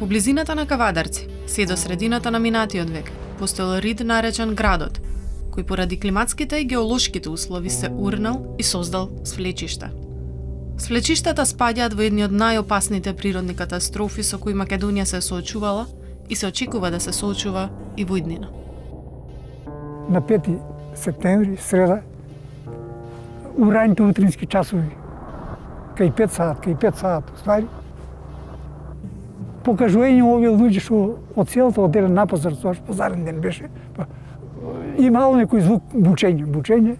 Во близината на Кавадарци, се до средината на минатиот век, постоел рид наречен Градот, кој поради климатските и геолошките услови се урнал и создал свлечишта. Свлечиштата спаѓаат во едни од најопасните природни катастрофи со кои Македонија се соочувала и се очекува да се соочува и во иднина. На 5 септември, среда, у раните утрински часови, кај 5 саат, ствари, покажување овие луѓе што од селото одделен на пазар, тоа што пазарен ден беше, имало некој звук бучење,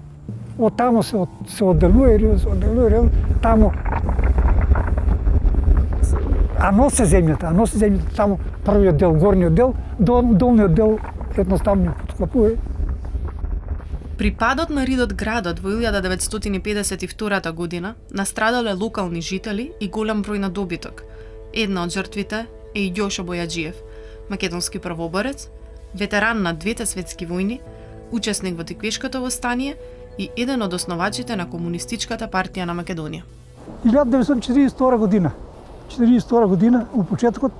од тамо се одделува, тамо а носе земјата, тамо првиот дел, горниот дел, долниот дел едноставно потклапува. При падот на ридот Градот во 1952 година настрадале локални жители и голем број на добиток. Една од жртвите е и Јошо Бојаджиев, македонски правоборец, ветеран на двете светски војни, учесник во Теквешкото востание и еден од основачите на Комунистичката партија на Македонија. 1942 година, у почетокот,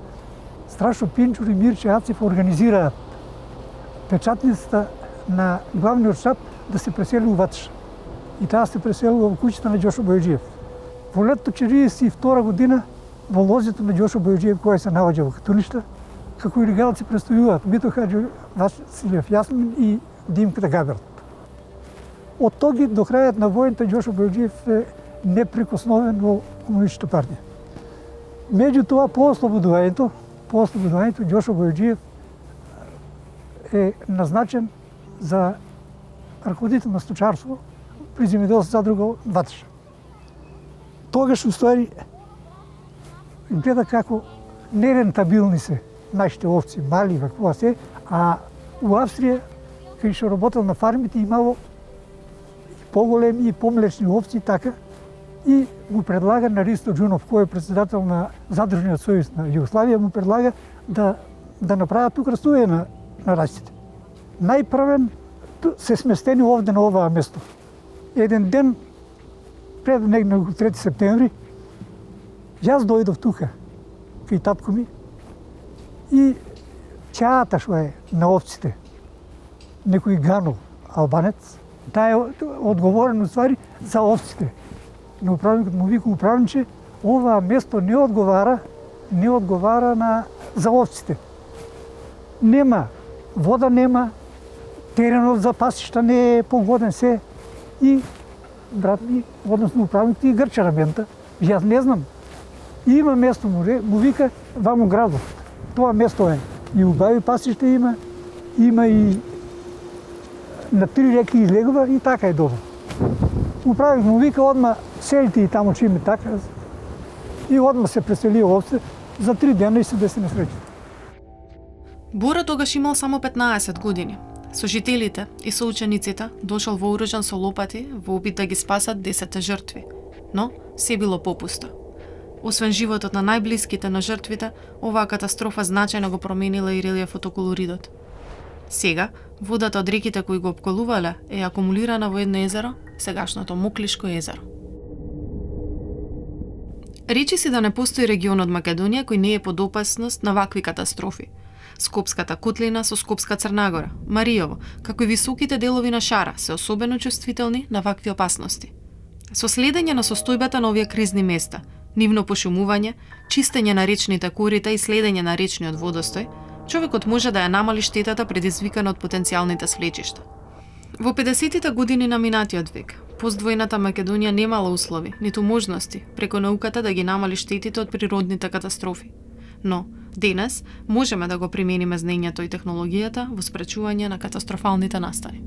Страшо Пинчур и Мирче Ацев организираат печатницата на главниот штаб да се пресели у Ватша. И таа се преселува во куќата на Јошо Бојаджиев. Во летото 1942 година, во лозето на Јошо Бојаджиев, кој се наоѓа во Катуништа, како илегалци се престојуваат Мито Хаџи Василев Јасмин и Димка Габерт. Од тоги до крајот на војната Јошо Бојаджиев е неприкосновен во Комунистичката партија. Меѓутоа, по ослободувањето, Јошо Бојаджиев е назначен за ръководител на сточарство при земјоделска задруга Ватша. Тогаш, уствари, гледа како нерентабилни се нашите овци, мали, какво се, а у Австрија, кај што работел на фармите, имало поголеми и помлечни овци, така, и му предлага на Ристо Джунов, кој е председател на Задружниот сојуз на Југославија, му предлага да направат тук растување на расите. Најправен се сместени овде на оваа место. Еден ден, пред негде 3 септември, јас дојдов тука, кај татко ми, и чаата што е на овците, некој Ганов, албанец, таа е одговорен уствари за овците. Но управникот му вика: управниче, оваа место не одговара за овците. Нема вода, нема, теренот за пасишта не е погоден се. И брат ми, односно управникот, и грча рамента. Јас не знам. Има место, му вика, вамо Градов. Тоа место е. И убави пасишта има и на 3 реки излегува и така е добро. Управник му вика: одма селите и тамо че име така. И одма се пресели овце за 3 дена и се деси несреќа. Бора тогаш имал само 15 години. Со жителите и со учениците дошол вооружен со лопати во опит да ги спасат 10 жртви. Но се било попусто. Освен животот на најблиските на жртвите, оваа катастрофа значајно го променила и релиефот околу ридот. Сега, водата од реките кои го опколувале е акумулирана во едно езеро, сегашното Моклишко езеро. Речи си да не постои регион од Македонија кој не е под опасност на вакви катастрофи. Скопската котлина со Скопска Црнагора, Маријово, како и високите делови на Шара се особено чувствителни на вакви опасности. Со следење на состојбата на овие кризни места, нивно пошумување, чистење на речните корита и следење на речниот водостој, човекот може да ја намали штетата предизвикана од потенцијалните свлечишта. Во 50-тите години на минатиот век, поствојната Македонија немала услови, ниту можности преку науката да ги намали штетите од природните катастрофи. Но, денес, можеме да го примениме знаењето и технологијата во спречување на катастрофалните настани.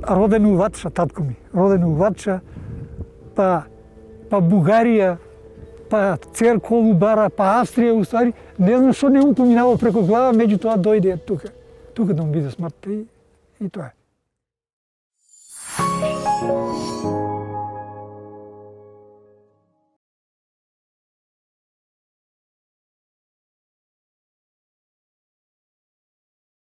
Роден у Ватша, татко ми. Роден у Ватша, па Бугарија, па Цер Колубара, па Австрија, уствари. Не знам што не му поминало преку глава, меѓутоа дојде тука. Тука да му биде смртта и тоа е.